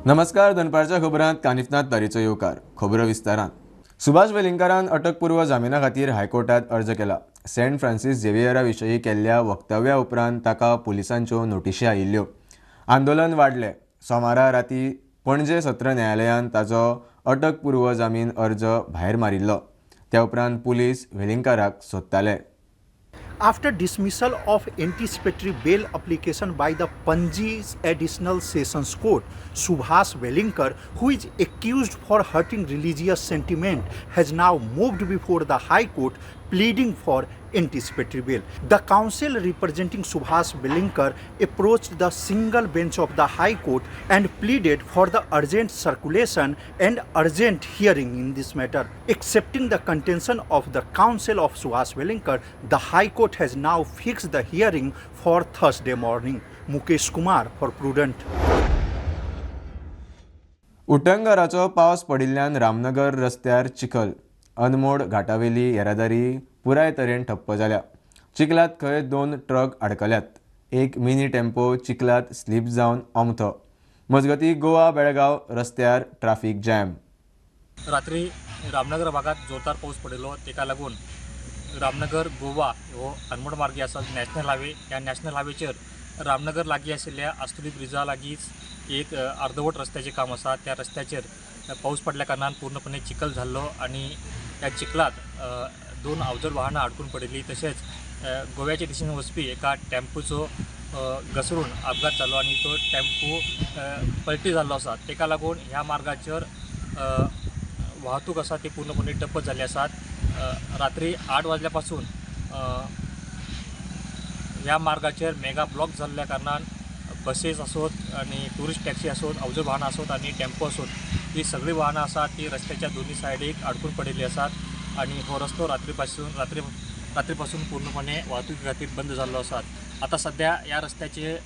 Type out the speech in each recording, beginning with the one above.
नमस्कार. दनपारच्या खबरांत कानिफनाथ तारीचो येवकार. खबरो विस्तारान. सुभाष वेलिंगकारान अटकपूर्व जामिना खातीर हायकोर्टात अर्ज केला. सेंट फ्रांसीस झेवियरा विशयी केल्ल्या वक्तव्या उपरांत ताका पुलिसांच्यो नोटीशी आयिल्ल्यो. आंदोलन वाडले. सोमारा राती पणजे सत्र न्यायालयान ताचो अटकपूर्व जामीन अर्ज भायर मारिल्लो. त्या उपरांत police वेलिंगकाराक सोदताले. After dismissal of anticipatory bail application by the Panji's Additional Sessions Court, Subhas Velinkar, who is accused for hurting religious sentiment, has now moved before the High Court pleading for anticipatory bail. The counsel representing Subhas Velinkar approached the single bench of the High Court and pleaded for the urgent circulation and urgent hearing in this matter. Accepting the contention of the counsel of Subhas Velinkar, the High Court has now fixed the hearing for Thursday morning. Mukesh Kumar for Prudent. उटंगराचो पावस पडिल्ल्यान रामनगर रस्त्यार चिखल. अनमोड घाटावेली येरादारी पुराय तरेन ठप्प जाल्या. चिखलात खंय 2 ट्रक आडकल्यात. एक मिनी टेम्पो चिखलात स्लीप जावन ओमतो. मजगतीं गोवा बेळगांव रस्त्यार ट्राफिक जॅम. रात्री रामनगर भागात जोरदार पाऊस पडिल्लो. तेका लागून रामनगर गोवा हो अनमोड मार्गी आसा नॅशनल हायवे. ह्या नॅशनल हायवेचेर रामनगर लागीं आशिल्ल्या आस्तुली ब्रिजा लागींच एक अर्धवट रस्त्याचें काम आसा. त्या रस्त्याचेर पाऊस पडल्या कारणान पूर्णपणे चिखल जाल्लो आणि त्या चिखलात 2 अवजड वाहनां अडकून पडिल्लीं. तशेंच गोव्याचे दिशेन वचपी एका टेम्पोचो घसरून अपघात जालो आणि तो टेम्पो पलटी जाल्लो आसा. तेका लागून ह्या मार्गाचेर वाहतूक आसा ती पूर्णपणे ठप्प जाल्ली आसात. रात्री 8 वाजल्या पासून ह्या मार्गाचेर मेगा ब्लॉक जाल्ल्या कारणान बसेस आसोत आणि टुरिस्ट टॅक्सी आसोत, अवजड वाहनां आसोत आणि टेम्पो आसोत, ही सगळी वाहनां आसात ती रस्त्याच्या दोन्ही सायडीक अडकून पडिल्ली आसात आणि हो रस्तो रात्रीपासून पूर्णपणे वाहतुकी खातीर बंद जाल्लो आसात. आता सध्या या रस्त्याचे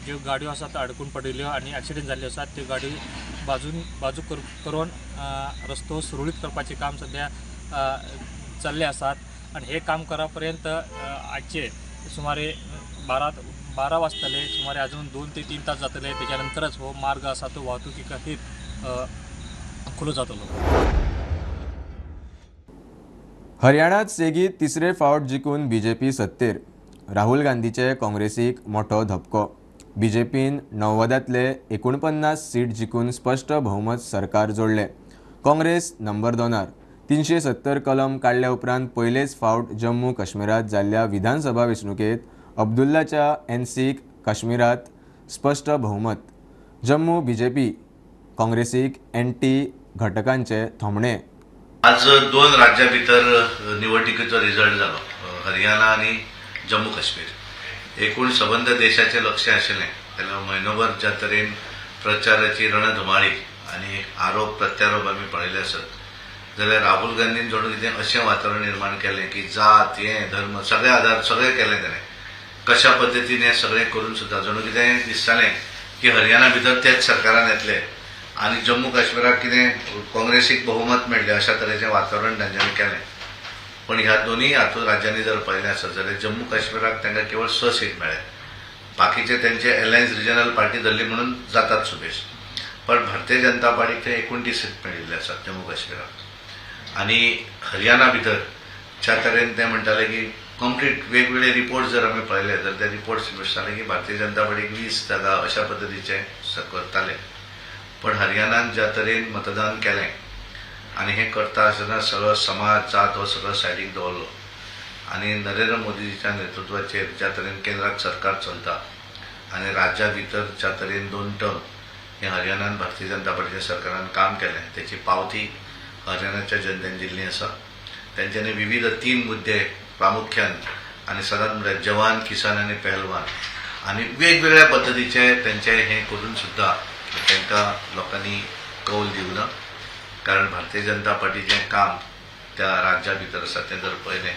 ज्यो गाडयो आसात अडकून पडिल्ल्यो आणि ॲक्सिडेंट जाल्ल्यो आसात त्यो गाडयो बाजू करून रस्तो सुरळीत करपाचें काम सध्या चालले आसात आणि हे काम करा पर्यंत आजचे सुमारे 12 वाजतले. सुमारे अजून 2 ते 3 तास जातले. त्याच्यानंतरच हो मार्ग आसा तो वाहतुकी खातीर खुलो जातलो. हरियाणात सेगीत तिसरे फावट जिखून बीजेपी सत्तेर. राहुल गांधीचे काँग्रेसीक मोठो धपको. बीजेपीन 90तले 49 सीट जिखून स्पश्ट भोवमत सरकार जोडले. काँग्रेस नंबर 2 370 कलम काडल्या उपरांत पयलेच फावट जम्मू काश्मीरात जाल्ल्या विधानसभा वेंचणुकेत अब्दुल्लाच्या एनसीक काश्मीरात स्पश्ट भोवमत. जम्मू बीजेपी काँग्रेसीक एनटी घटकांचे थोमणे. आज 2 राज्यां भितर निवडणुकीचो रिजल्ट जालो. हरियाणा आणि जम्मू काश्मीर. एकूण सबंद देशाचे लक्ष आशिल्लें जाल्यार म्हयनोभर ज्या तरेन प्रचाराची रणधुमाळी आणि आरोप प्रत्यारोप आमी पळयले आसत जाल्यार राहुल गांधीन जणू कितें अशें वातावरण निर्माण केलें की जात धर्म सगळे आधार सगळें केलें ताणें. कशा पद्दतीन हें सगळें करून सुद्दां जणू कितें दिसतालें की हरियाणा भितर तेच सरकारान येतले आणि जम्मू काश्मीराक कितें काँग्रेसीक बहुमत मेळ्ळें अशा तरेचें वातावरण तांच्यांनी केलें. पण ह्या दोनूय राज्यांनी जर पळयलें आसत जाल्यार जम्मू काश्मीराक तांकां केवळ 6 सीट मेळ्ळे. बाकीचे तेंचे अलायन्स रिजनल पार्टी धरली म्हणून जातात सुबेश. पण भारतीय जनता पार्टीक ते 29 सीट मेळिल्ले आसात जम्मू काश्मीराक. आणि हरियाणा भितर ज्या तरेन ते म्हणटाले की कंप्लीट वेगवेगळे रिपोर्ट जर आमी पळयले जाल्यार ते रिपोर्ट्स दिसताले की भारतीय जनता पार्टीक 20 जागा अशा पद्दतीचे करताले. पण हरियाणान ज्या तरेन मतदान केलें आणि हे करता आसतना सगळो समाज जात हो सगळो सायडीक दवरलो आणि नरेंद्र मोदीच्या नेतृत्वाचेर ज्या तरेन केंद्रात सरकार चलता आणि राज्या भितर ज्या तरेन 2 टर्म हे हरियाणान भारतीय जनता पार्टीच्या सरकारान काम केलें त्याची पावती हरियाणाच्या जनतेन दिल्ली आसा. तेंच्यांनी विविध 3 मुद्दे प्रामुख्यान आणि सदांच म्हणल्यार जवान, किसान आणि पहलवान आणि वेगवेगळ्या पद्दतीचे तेंचे हे करून सुद्धा तांकां लोकांनी कौल दिवना. कारण भारतीय जनता पार्टीचें काम त्या राज्या भितर आसा तें जर पळयलें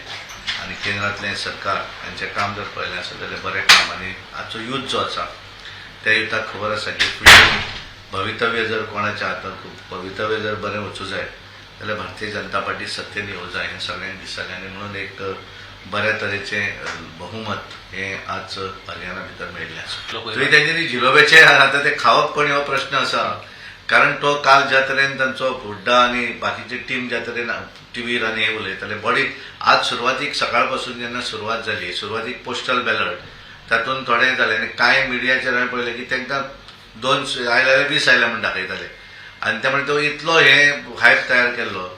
आणि केंद्रांतलें सरकार हांचें काम जर पळयलें आसत जाल्यार बरें काम. आणि आजचो यूथ जो आसा त्या युथाक खबर आसा की फुडें भवितव्य जर कोणाच्या हातांत भवितव्य जर बरें वचूं जाय जाल्यार भारतीय जनता पार्टी सत्तेन येवं जाय हें सगळ्यांक दिसतालें. आनी म्हणून एक बऱ्या तरेचें बहुमत हें आज हरियाणा भितर मेळिल्लें आसा. थंय तेंच्यांनी जिलोब्याचे आतां ते खावप कोण हो प्रश्न आसा कारण तो काल ज्या तरेन तांचो हुड्डा आनी बाकीची टीम ज्या तरेन टीव्हीर आनी हे उलयताले बॉडी आज सुरवातीक सकाळ पासून जेन्ना सुरवात जाली सुरवातीक पोस्टल बॅलट तातूंत थोडे जाले आनी कांय मिडियाचेर हांवें पळयलें की तांकां 2 आयले 20 आयले म्हण दाखयताले आनी त्यामुळे तो इतलो हे हायप तयार केल्लो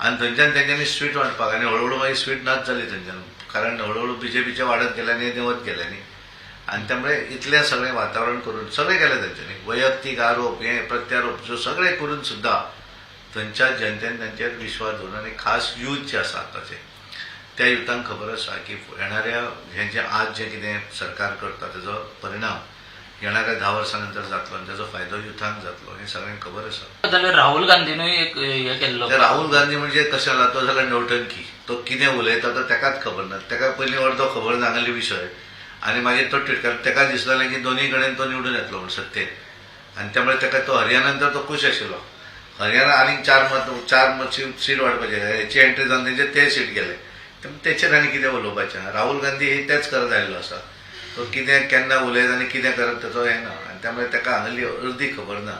आनी थंयच्यान तेंच्यांनी स्वीट वांटपाक आनी हळूहळू मागीर स्वीट नाच जाली थंयच्यान कारण हळूहळू बीजेपीचे वाडत गेल्यांनी देंवत गेल्यांनी आनी त्यामुळे इतलें सगळें वातावरण करून सगळें केलें तेंच्यांनी वैयक्तीक आरोप हे प्रत्यारोप जो सगळें करून सुद्दां थंयच्या जनतेन तांचेर विश्वास दवरून आनी खास यूथ जे आसा आतांचे त्या युथांक खबर आसा की येणाऱ्या हें जें आज जें कितें सरकार करता तेजो परिणाम येणाऱ्या 10 वर्सां नंतर जातलो आनी तेजो फायदो युथांक जातलो हें सगळ्यांक खबर आसा. जाल्यार राहुल गांधीनूय एक हे केल्लो. राहुल गांधी म्हणजे कशें जाला तो जाल्यार नौटंकी तो कितें उलयता तो तेकाच खबर ना तेका पयलीं अर्दो खबर नासली विशय आनी मागीर तो टिटकार तेका दिसलें की दोनूय कडेन तो निवडून येतलो म्हूण सत्तेक आनी त्यामुळे तेका तो हरियाणांत तो खूश आशिल्लो हरियाणा आनीक 4 सीट वाडपाचे हेची एंट्री जावन तेंचे ते सीट गेले तेचेर आनी कितें उलोवपाचें. राहुल गांधी ही तेच करत आयिल्लो आसा तो कितें केन्ना उलयत आनी कितें करत ताचो हें ना आनी त्यामुळे तेका हांगली अर्दी खबर ना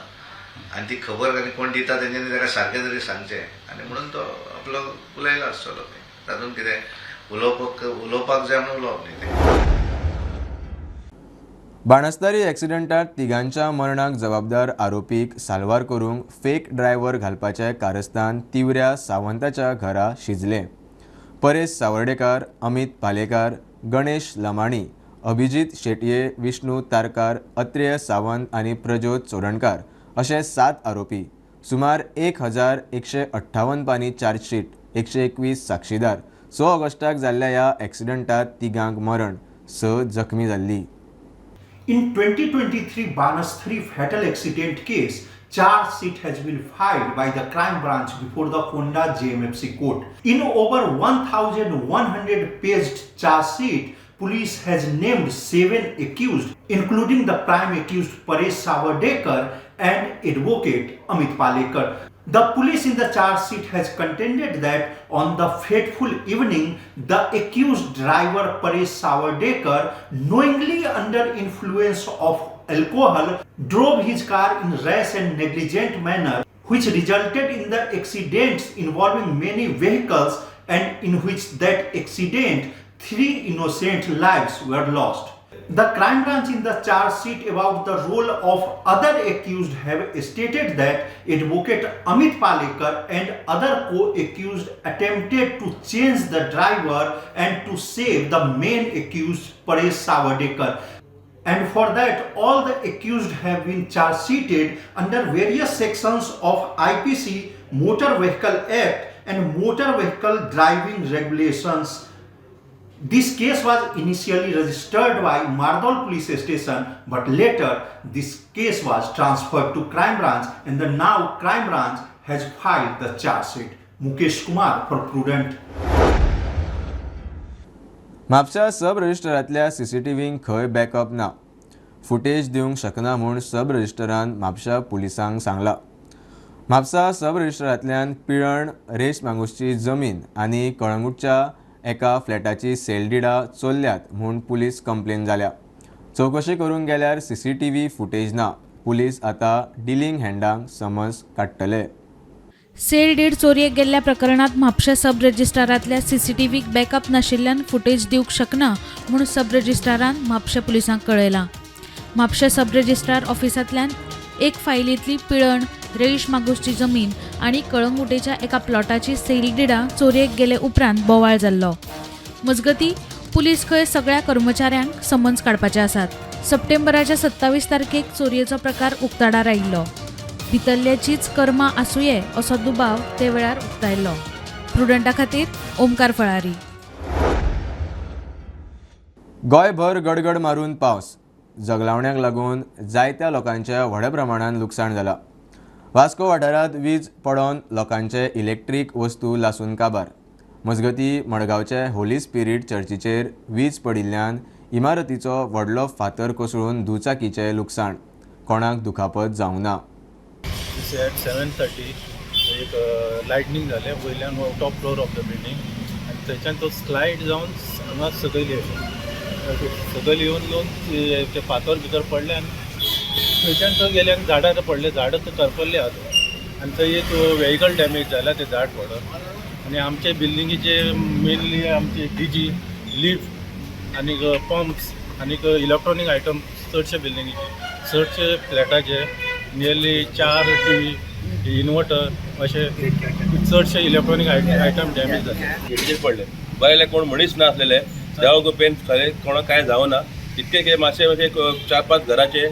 आनी ती खबर आनी कोण दिता तेंच्यांनी तेका सारकें तरी सांगचें आनी म्हणून तो आपलो उलयलो आसतलो तातूंत कितें उलोवपाक जाय म्हणून उलोवप न्ही तें. बाणस्तारी एक्सिडेंटात तिगांच्या मरणाक जबाबदार आरोपीक साल्वार करूंक फेक ड्रायव्हर घालपाचें कारस्थान तिवऱ्या सावंताच्या घरा शिजलें. परेश सावर्डेकार, अमित पालेकार, गणेश लमाणी, अभिजीत शेटये, विष्णू तारकार, अत्रेय सावंत आनी प्रज्योत चोडणकार अशे 7 आरोपी. सुमार 1158 पानी चार्जशीट, 121 साक्षीदार. 6 ऑगस्टाक जाल्ल्या ह्या एक्सिडेंटात तिगांक मरण, 6 जखमी जाल्ली. In 2023 Banasthri fatal accident case, charge sheet has been filed by the crime branch before the Honda JMFC court. In over 1,100 paged charge sheet, police has named 7 accused, including the prime accused Paresh Savardekar and advocate Amit Palekar. The police in the charge sheet has contended that on the fateful evening, the accused driver Paresh Savardekar, knowingly under influence of alcohol, drove his car in rash and negligent manner, which resulted in the accidents involving many vehicles and in which that accident 3 innocent lives were lost. The crime branch in the charge sheet about the role of other accused have stated that advocate Amit Palekar and other co-accused attempted to change the driver and to save the main accused Paresh Savardekar. And for that, all the accused have been charge sheeted under various sections of IPC, Motor Vehicle Act and Motor Vehicle Driving Regulations. This case was initially registered by Mardol Police Station, but later this case was transferred to Crime Branch and the now Crime Branch has filed the charge sheet. Mukesh Kumar for Prudent. Mapusa सब रजिस्टरांतल्या CCTVंक खंय backup ना. Footage दिवंक शकना म्हूण सब रजिस्टरान म्हापशा पुलिसांक सांगलां. म्हापसा सब रजिस्टरांतल्यान पिळण रेश मांगूसची जमीन आनी कळंगूटच्या एका फ्लॅटाची सेलडिडा चोरल्यात म्हूण पुलीस कंप्लेन जाल्या. चवकशी करूंक गेल्यार CCTV फुटेज ना. पुलीस आतां डिलिंग हँडांक समन्स काडटले. सेल डीड चोरयेक गेल्ल्या प्रकरणात म्हापशा सब रजिस्ट्रारांतल्या CCTVक बॅकअप नाशिल्ल्यान फुटेज दिवंक शकना म्हूण सब रजिस्ट्रारान म्हापशा पुलिसांक कळयलां. म्हापशा सब रजिस्ट्रार ऑफिसांतल्यान एक फायलींतली पिळण रेश मागूसची जमीन आनी कळंगुटेच्या एका प्लॉटाची सेल डिडा चोरयेक गेले उपरांत बोवाळ जाल्लो. मजगतीं पुलीस खंय सगळ्या कर्मचाऱ्यांक समन्स काडपाचे आसात. सप्टेंबराच्या 27 तारखेक चोरयेचो प्रकार उक्ताडार आयिल्लो. भितरल्याचीच कर्मां आसूये असो दुबाव ते वेळार उक्तायल्लो. प्रुडंटा खातीर ओमकार फळारी. गोंयभर गडगड मारून पावस. जगलावण्याक लागून जायत्या लोकांचें व्हड्या प्रमाणात लुकसाण जालां. वास्को वाठारांत वीज पडोवन लोकांचे इलेक्ट्रीक वस्तू लासून काबार. मजगतीं मडगांवचे होली स्पिरीट चर्चीचेर वीज पडिल्ल्यान इमारतीचो व्हडलो फातर कोसळून दुचाकीचें लुकसाण. कोणाक दुखापत जावंक ना. at 7:30 एक लायटनींग जालें वयल्यान top floor of the building आनी थंयच्यान तो स्लायड जावन हांगा सकयल येवन ते फातर भितर पडले आनी थंयच्यान थंय गेल्याक झाडां पडले, झाडां तर करपल्ले आहा आनी थंय एक व्हेकल डॅमेज जाला ते झाड पडून. आनी आमचे बिल्डिंगीचे मेनली आमचे डीजी, लिफ्ट आनीक पंप्स आनीक इलेक्ट्रॉनीक आयटम चडशे बिल्डिंगीचे, चडशे फ्लॅटाचे नियरली 4 TV, इन्वर्टर असे चडशे इलेक्ट्रॉनीक आयटम डॅमेज जाले. गिरजेक पडले बायले कोण मनीस ना असलेले, देवा कृपेन खरें कोणाक काय जावं ना. इतके की मातशे 4-5 घराचे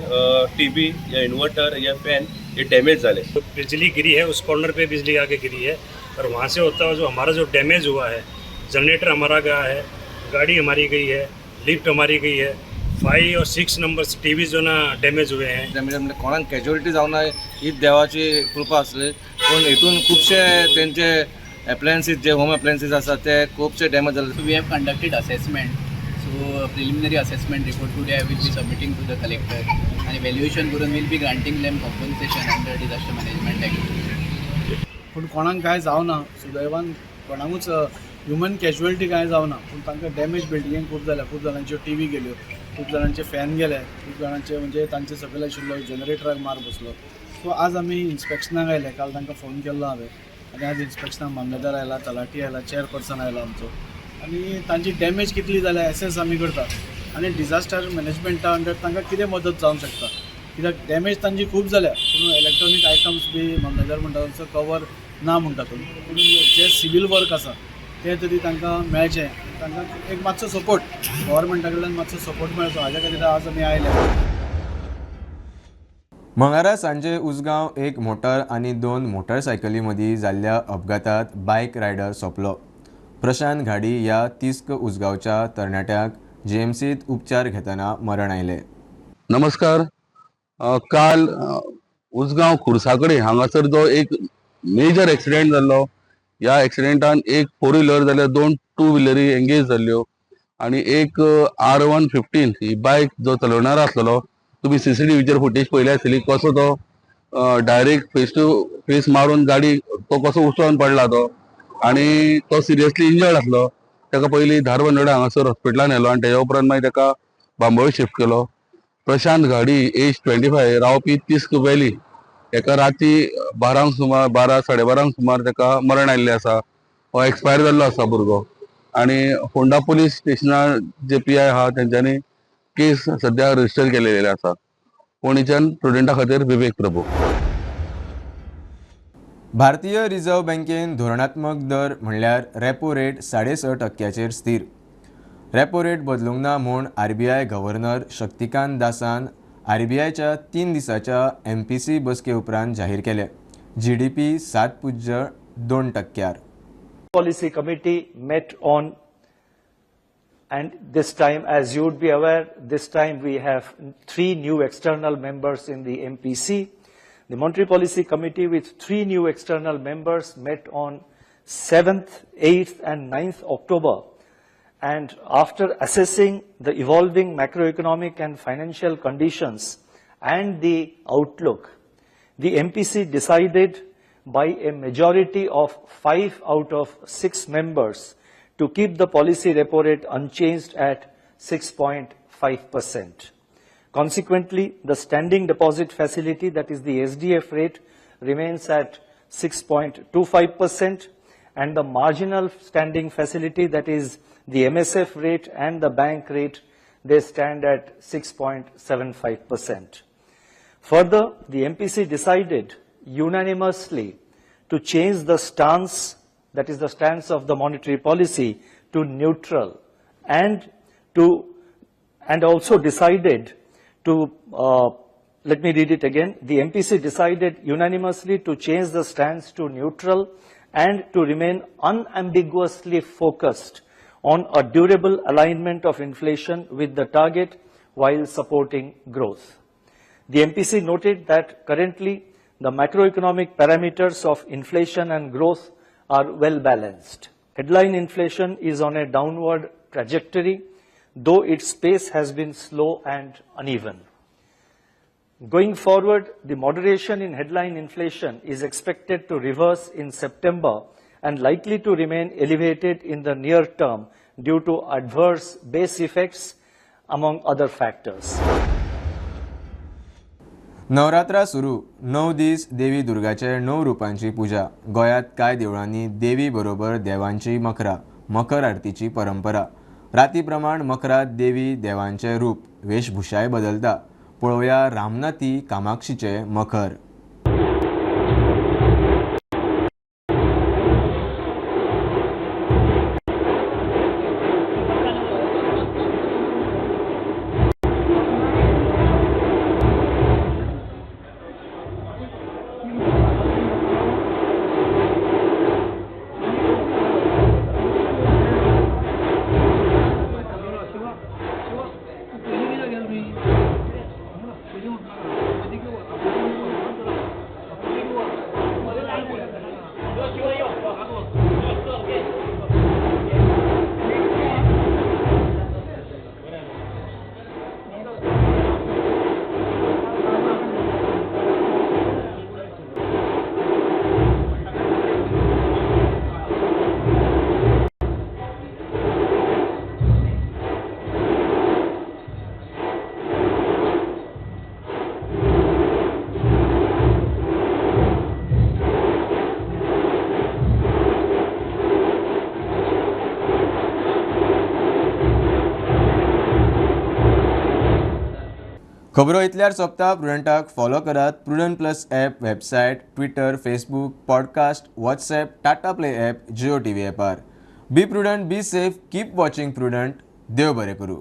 टीवी या इन्वर्टर या फैन ये डैमेज झाले. बिजली गिरी है, उस कॉर्नर पे बिजली आके गिरी है और वहाँ से होता हुआ जो हमारा जो डैमेज हुआ है, जनरेटर हमारा गया है, गाड़ी हमारी गई है, लिफ्ट हमारी गई है, 5 और 6 नंबर्स टीवी जो ना डॅमेज हुए हैं. म्हणजे कोणाक कॅज्युअलिटी जावं ना ही देवाची कृपा आसली. पूण हितून खुबशे तेंचे एप्लायन्सीस जे होम एप्लायन्सीस आसा ते खुबशे डॅमेज जाले. We have conducted assessment. So preliminary assessment report today I will be submitting to the collector and evaluation करून will be granting them compensation under disaster management act. पूण कोणाक काय जावं ना, सुदैवान कोणाकूच ह्युमन कॅज्युअलिटी काय जावं ना. पूण तांकां डॅमेज बिल्डिंगेक खूब जाल्या, खूब जाणांच्यो टीव्ही गेल्यो, खूब जाणांचे फॅन गेले, खूब जाणांचे म्हणजे तांचे सकयल आशिल्लो जनरेटराक मार बसलो. सो आज आमी इन्स्पेक्शनाक आयले, काल तांकां फोन केल्लो हांवें आनी आज इन्स्पेक्शनाक मामलेदार आयला, तलाटी आयला, चेअरपर्सन आयला आमचो आनी तांची डॅमेज कितली जाल्या एसेस आमी करतात आनी डिजास्टर मॅनेजमेंटा अंडर तांकां कितें मदत जावंक शकता. कित्याक डॅमेज तांची खूब जाल्या, पूण इलेक्ट्रॉनीक आयटम्स बी मामलेदार म्हणटा तसो कवर ना म्हणटा तो. पूण जे सिवील वर्क आसा ते तरी तांकां मेळचें, तांकां एक मातसो सपोर्ट गव्हर्मेंटा कडल्यान मातसो सपोर्ट मेळचो हाज्या खातीर आज आमी आयले. मंगळारा सांजे उसगांव एक मोटर आनी 2 मोटरसायकली मदीं जाल्ल्या अपघातात बायक रायडर सोंपलो. प्रशांत घाडी ह्या तिस्क उसगांवच्या तरणाट्याक जीएमसीत उपचार घेतना मरण आयले. नमस्कार. काल उसगांव खुर्साकडेन हांगासर जो एक मेजर एक्सिडेंट जाल्लो, ह्या एक्सिडेंटान एक 4 व्हिलर जाल्यार 2 2 व्हिलरी एंगेज जाल्ल्यो आनी एक R115 ही बायक जो चलोवणारो आसलेलो, तुम्ही CCTVचेर फुटेज पळयली आसतली, कसो तो डायरेक्ट फेस टू फेस मारून गाडी तो कसो उसळून पडला तो आनी तो सिरियसली इंजर्ड आसलो. ताका पयलीं धारबांदोडा हांगासर हॉस्पिटलान व्हेलो आनी तेच्या उपरांत मागीर ताका बांबोळे शिफ्ट केलो. प्रशांत घाडी एज 25 रावपी तिस्क व्हॅली, ताका राती 12 सुमार 12-12:30 सुमार ताका मरण आयिल्लें आसा. हो एक्सपायर जाल्लो आसा भुरगो आनी फोंडा पुलीस स्टेशनार जे PI आहा तेंच्यांनी केस सध्या रजिस्टर केलेली आसा. फोंडेच्यान स्टुडंटा खातीर विवेक प्रभू. भारतीय रिझर्व्ह बँकेन धोरणात्मक दर म्हणल्यार रेपो रेट 6.5% स्थिर. रेपो रेट बदलूंक ना म्हूण RBI गव्हर्नर शक्तिकांत दासान RBIच्या 3 दिसाच्या MPC बसके उपरांत जाहीर केले. GDP 7.2%. Policy committee met on, and this time, as you would be aware, this time we have 3 new external members in the MPC. The Monetary Policy Committee with 3 new external members met on 7th, 8th and 9th October. And after assessing the evolving macroeconomic and financial conditions and the outlook, the MPC decided by a majority of 5 out of 6 members to keep the policy repo rate unchanged at 6.5%. Consequently, the standing deposit facility, that is the SDF rate, remains at 6.25%, and the marginal standing facility, that is the MSF rate and the bank rate, they stand at 6.75%. Further, the MPC decided unanimously to change the stance, that is the stance of the monetary policy, to neutral, and also decided to, let me read it again. The MPC decided unanimously to change the stance to neutral and to remain unambiguously focused on a durable alignment of inflation with the target while supporting growth. The MPC noted that currently the macroeconomic parameters of inflation and growth are well balanced. Headline inflation is on a downward trajectory, though its pace has been slow and uneven. Going forward, the moderation in headline inflation is expected to reverse in September and likely to remain elevated in the near term due to adverse base effects, among other factors. Navratra सुरू 9 दीस देवी दुर्गाचे 9 रुपांची पुजा. गोंयांत कांय देवळांनी देवी बरोबर देवांची मखरां, मकर आरतीची परंपरा. राती प्रमाण मकरात देवी देवांचे रूप, वेशभूषाय बदलता. पळोवया रामनाथी कामाक्षीचे मखर. खबरो इतल्यार सोंपता. प्रुडंटाक फॉलो करात. Prudent plus app website, Twitter, Facebook, podcast, WhatsApp, Tata Play app, Jio TV ॲपार. Be Prudent, be safe, keep watching Prudent. देव बरें करूं.